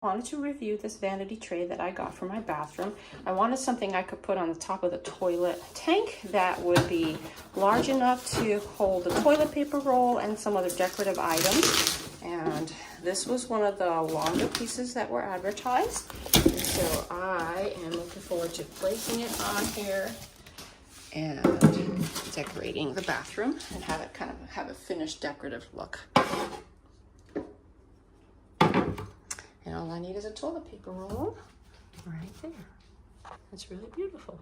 I wanted to review this vanity tray that I got for my bathroom. I wanted something I could put on the top of the toilet tank that would be large enough to hold a toilet paper roll and some other decorative items. And this was one of the longer pieces that were advertised. So I am looking forward to placing it on here and decorating the bathroom and have it kind of have a finished decorative look. And all I need is a toilet paper roll right there. It's really beautiful.